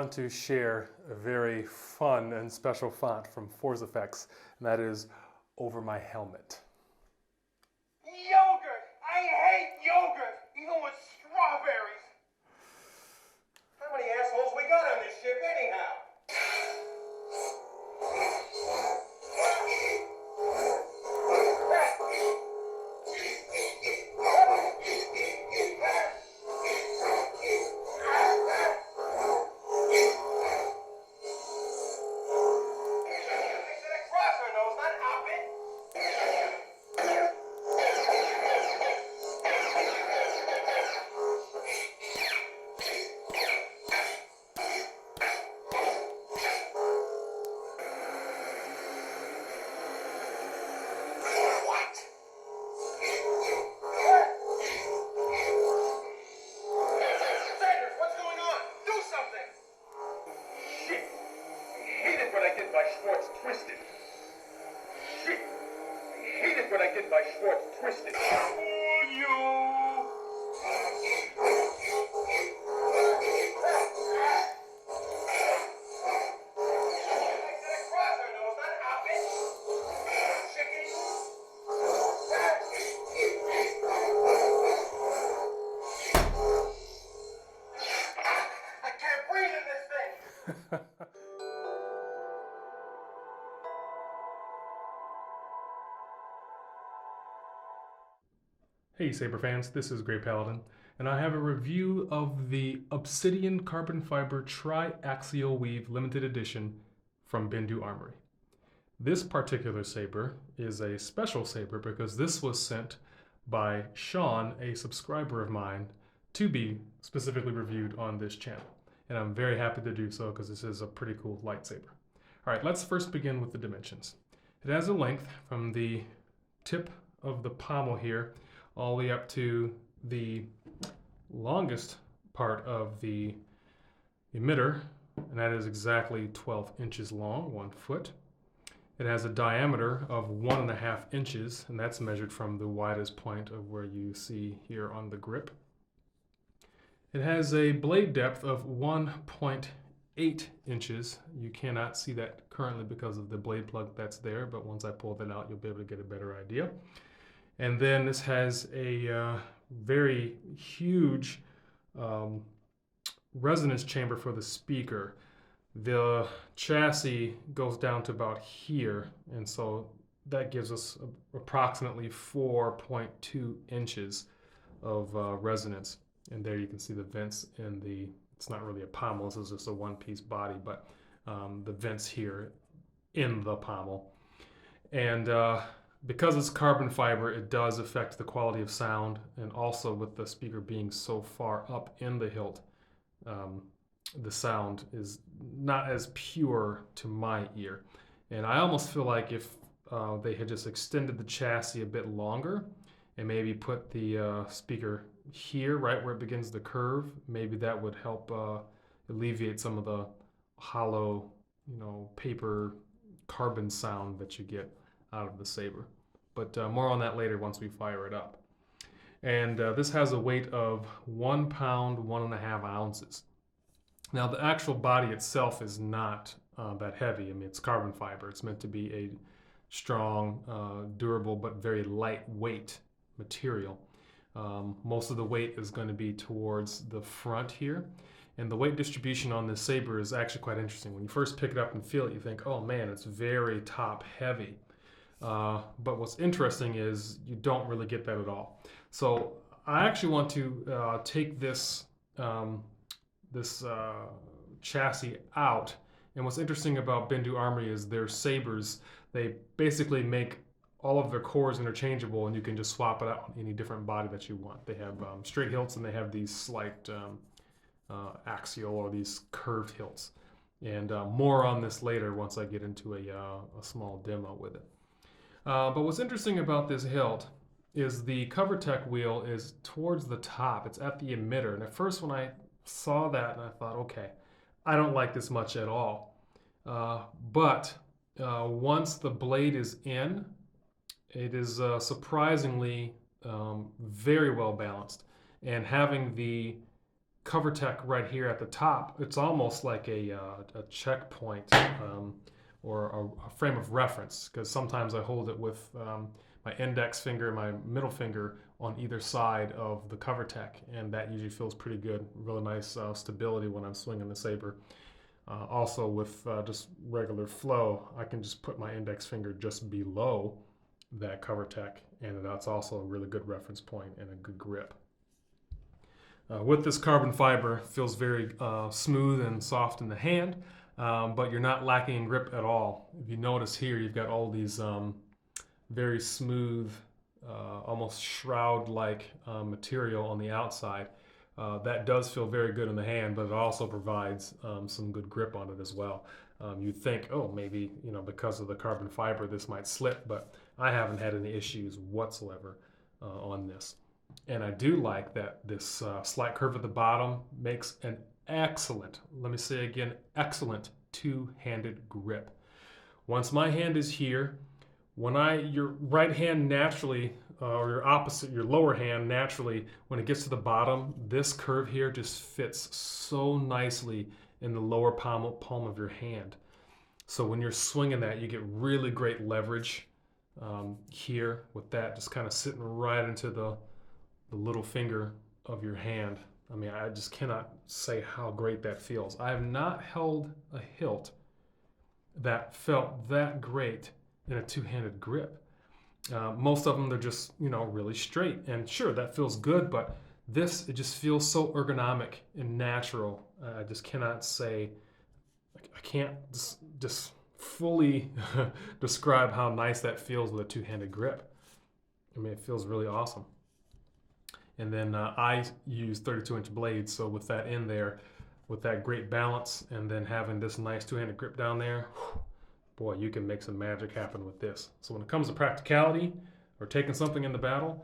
want to share a very fun and special font from Force Effects, and that is over my helmet. Yogurt! I hate yogurt! Even with strawberries! How many assholes we got on this ship anyhow? Hey Saber fans, this is graypaladin, and I have a review of the Obsidian carbon fiber TriAxial weave limited edition from Bendu Armory. This particular saber is a special saber because this was sent by Sean, a subscriber of mine, to be specifically reviewed on this channel. And I'm very happy to do so because this is a pretty cool lightsaber. All right, let's first begin with the dimensions. It has a length from the tip of the pommel here all the way up to the longest part of the emitter, and that is exactly 12 inches long, 1 foot. It has a diameter of 1.5 inches, and that's measured from the widest point of where you see here on the grip. It has a blade depth of 1.8 inches. You cannot see that currently because of the blade plug that's there, but once I pull that out, you'll be able to get a better idea. And then this has a very huge resonance chamber for the speaker. The chassis goes down to about here, and so that gives us approximately 4.2 inches of resonance. And there you can see the vents in the, it's not really a pommel, this is just a one-piece body, but the vents here in the pommel. And because it's carbon fiber, it does affect the quality of sound, and also with the speaker being so far up in the hilt, the sound is not as pure to my ear. And I almost feel like if they had just extended the chassis a bit longer and maybe put the speaker here, right where it begins the curve, maybe that would help alleviate some of the hollow, paper carbon sound that you get out of the saber. But more on that later once we fire it up. And this has a weight of 1 pound, 1.5 ounces. Now the actual body itself is not that heavy. I mean, it's carbon fiber. It's meant to be a strong, durable, but very lightweight material. Most of the weight is going to be towards the front here. And the weight distribution on this saber is actually quite interesting. When you first pick it up and feel it, you think, oh man, it's very top heavy. But what's interesting is you don't really get that at all. So I actually want to take this chassis out. And what's interesting about Bendu Armory is their sabers, they basically make all of their cores interchangeable, and you can just swap it out on any different body that you want. They have straight hilts, and they have these slight axial or these curved hilts. And more on this later once I get into a small demo with it. But what's interesting about this hilt is the CoverTech wheel is towards the top. It's at the emitter. And at first when I saw that, and I thought, okay, I don't like this much at all. But once the blade is in, it is surprisingly very well balanced. And having the cover tech right here at the top, it's almost like a checkpoint or a frame of reference, because sometimes I hold it with my index finger and my middle finger on either side of the cover tech, and that usually feels pretty good. Really nice stability when I'm swinging the saber. Also with just regular flow, I can just put my index finger just below that cover tech, and that's also a really good reference point and a good grip. With this carbon fiber, it feels very smooth and soft in the hand, but you're not lacking in grip at all. If you notice here, you've got all these very smooth, almost shroud-like material on the outside. That does feel very good in the hand, but it also provides some good grip on it as well. You'd think, oh, maybe because of the carbon fiber this might slip, but I haven't had any issues whatsoever on this. And I do like that this slight curve at the bottom makes an excellent, let me say again, excellent two-handed grip. Once my hand is here, your right hand naturally, or your opposite, your lower hand naturally, when it gets to the bottom, this curve here just fits so nicely in the lower palm of your hand. So when you're swinging that, you get really great leverage here with that just kind of sitting right into the little finger of your hand. I mean, I just cannot say how great that feels. I have not held a hilt that felt that great in a two-handed grip. Most of them, they're just, really straight. And sure, that feels good, but this, it just feels so ergonomic and natural. I just cannot say, I can't just fully describe how nice that feels with a two-handed grip. I mean, it feels really awesome. And then I use 32-inch blades, so with that in there, with that great balance, and then having this nice two-handed grip down there, boy, you can make some magic happen with this. So when it comes to practicality or taking something in the battle,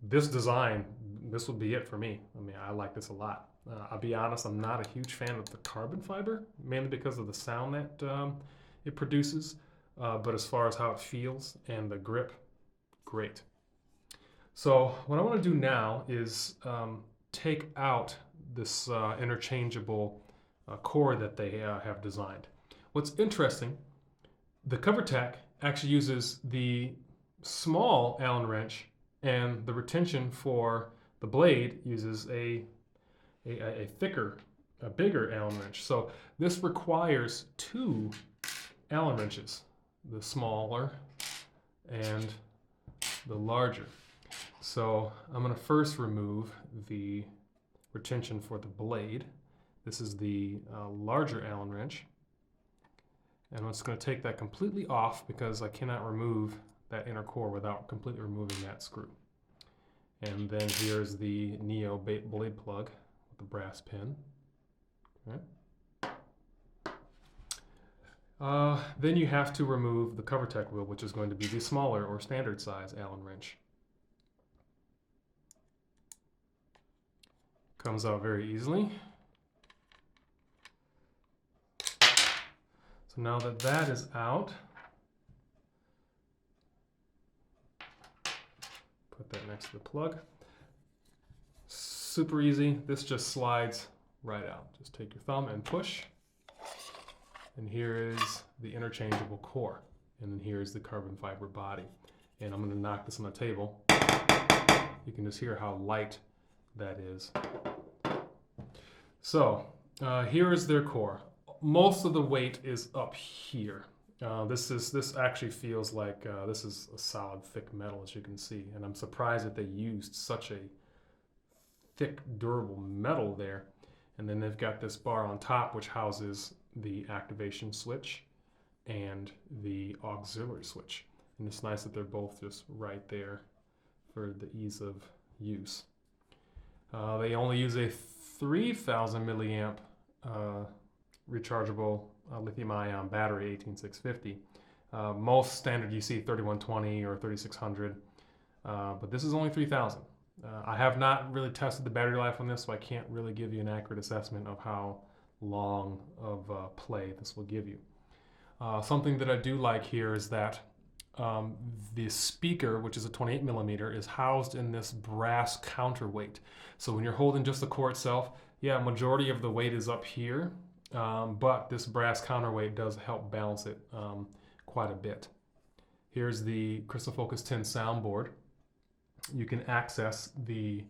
this design, this would be it for me. I mean, I like this a lot. I'll be honest, I'm not a huge fan of the carbon fiber, mainly because of the sound that it produces. But as far as how it feels and the grip, great. So what I want to do now is take out this interchangeable core that they have designed. What's interesting, the cover tech actually uses the small Allen wrench, and the retention for the blade uses a bigger Allen wrench. So this requires two Allen wrenches, the smaller and the larger. So I'm going to first remove the retention for the blade. This is the larger Allen wrench. And I'm just going to take that completely off because I cannot remove that inner core without completely removing that screw. And then here's the Neo blade plug with the brass pin. Okay. Then you have to remove the cover tech wheel, which is going to be the smaller or standard size Allen wrench. Comes out very easily. So now that that is out, put that next to the plug. Super easy. This just slides right out. Just take your thumb and push. And here is the interchangeable core. And then here's the carbon fiber body. And I'm going to knock this on the table. You can just hear how light that is. So here is their core. Most of the weight is up here. This actually feels like this is a solid thick metal, as you can see, and I'm surprised that they used such a thick durable metal there. And then they've got this bar on top which houses the activation switch and the auxiliary switch, and it's nice that they're both just right there for the ease of use. They only use a 3,000 milliamp rechargeable lithium-ion battery, 18650. Most standard you see 3120 or 3600, but this is only 3,000. I have not really tested the battery life on this, so I can't really give you an accurate assessment of how long of play this will give you. Something that I do like here is that the speaker, which is a 28 millimeter, is housed in this brass counterweight. So when you're holding just the core itself, yeah, majority of the weight is up here, but this brass counterweight does help balance it quite a bit. Here's the Crystal Focus 10 soundboard. You can access the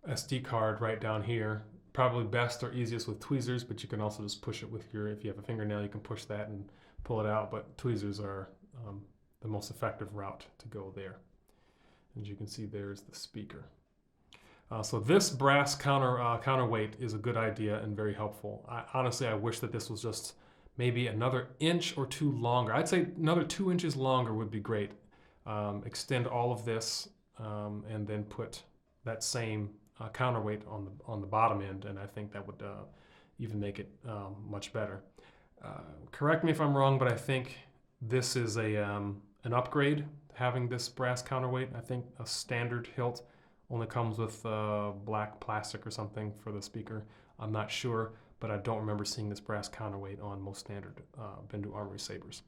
SD card right down here. Probably best or easiest with tweezers, but you can also just push it with if you have a fingernail, you can push that and pull it out, but tweezers are the most effective route to go there. As you can see, there's the speaker. So this brass counterweight is a good idea and very helpful. Honestly, I wish that this was just maybe another inch or two longer. I'd say another 2 inches longer would be great. Extend all of this and then put that same counterweight on the bottom end, and I think that would even make it much better. Correct me if I'm wrong, but I think this is an upgrade, having this brass counterweight. I think a standard hilt only comes with black plastic or something for the speaker. I'm not sure, but I don't remember seeing this brass counterweight on most standard Bendu Armory sabers.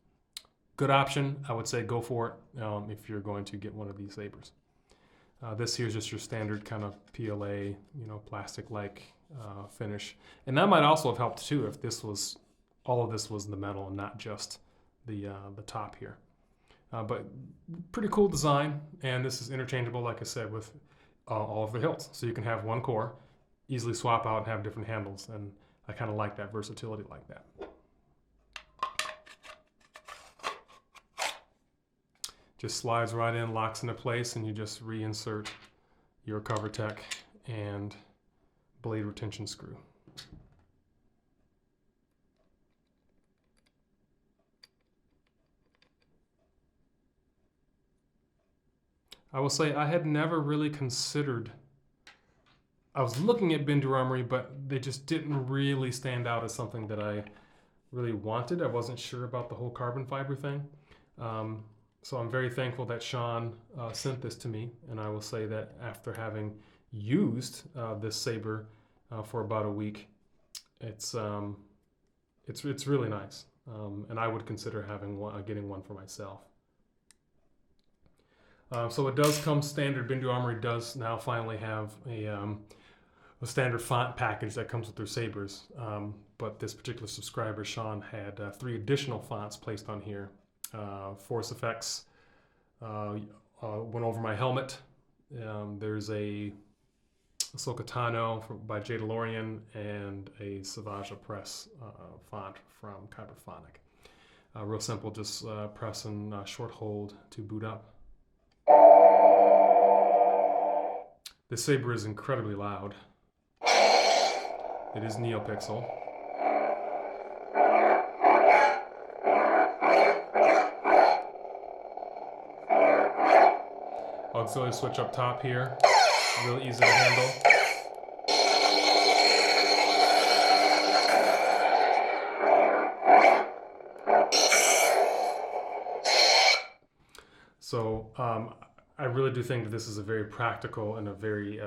Good option. I would say go for it if you're going to get one of these sabers. This here is just your standard kind of PLA, plastic-like finish. And that might also have helped too if all of this was the metal and not just the top here. But pretty cool design, and this is interchangeable, like I said, with all of the hilts. So you can have one core, easily swap out and have different handles, and I kind of like that versatility like that. Just slides right in, locks into place, and you just reinsert your CoverTech and blade retention screw. I will say I had never really considered, I was looking at Bendu Armory, but they just didn't really stand out as something that I really wanted. I wasn't sure about the whole carbon fiber thing. So I'm very thankful that Sean sent this to me, and I will say that after having used this saber for about a week, it's really nice, and I would consider getting one for myself. So it does come standard. Bendu Armory does now finally have a standard font package that comes with their sabers, but this particular subscriber, Sean, had 3 additional fonts placed on here. Force effects went over my helmet. There's a Sokatano by J. DeLorean and a Savage Press font from Kyberphonic. Real simple, just press and short hold to boot up. This saber is incredibly loud. It is neopixel. Auxiliary switch up top here, really easy to handle. So I really do think that this is a very practical and a very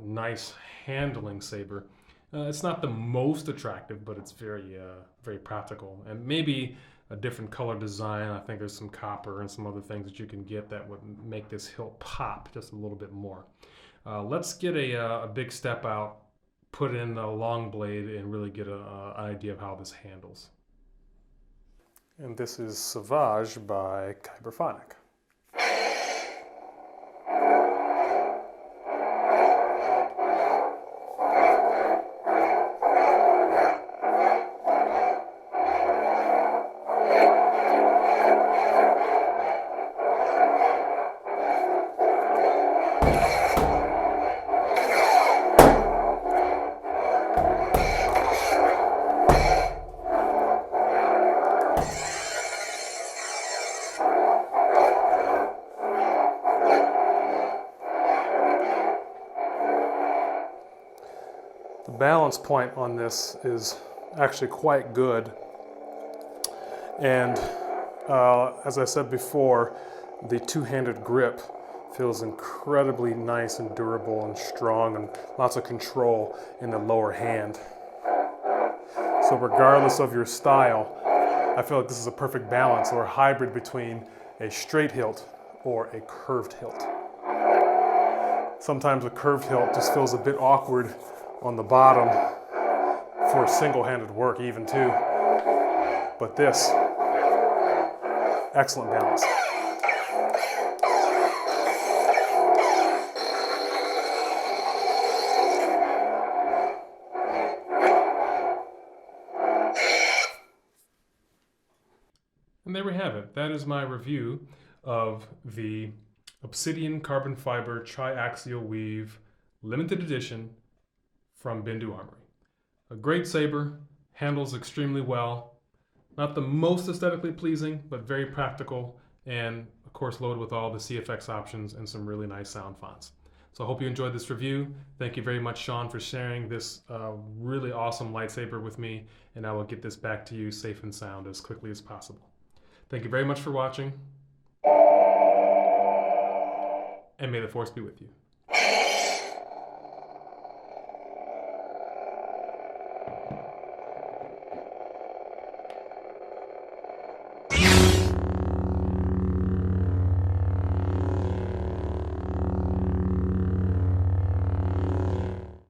nice handling saber. It's not the most attractive, but it's very, very practical. And maybe a different color design. I think there's some copper and some other things that you can get that would make this hilt pop just a little bit more. Let's get a big step out, put in a long blade, and really get an idea of how this handles. And this is Savage by Kyberphonic. The balance point on this is actually quite good, and as I said before, the two-handed grip feels incredibly nice and durable and strong, and lots of control in the lower hand. So regardless of your style, I feel like this is a perfect balance or a hybrid between a straight hilt or a curved hilt. Sometimes a curved hilt just feels a bit awkward on the bottom for single-handed work even too. But this, excellent balance. And there we have it. That is my review of the Obsidian carbon fiber TriAxial weave limited edition from Bendu Armory. A great saber, handles extremely well. Not the most aesthetically pleasing, but very practical, and of course loaded with all the CFX options and some really nice sound fonts. So I hope you enjoyed this review. Thank you very much, Sean, for sharing this really awesome lightsaber with me, and I will get this back to you safe and sound as quickly as possible. Thank you very much for watching, and may the Force be with you.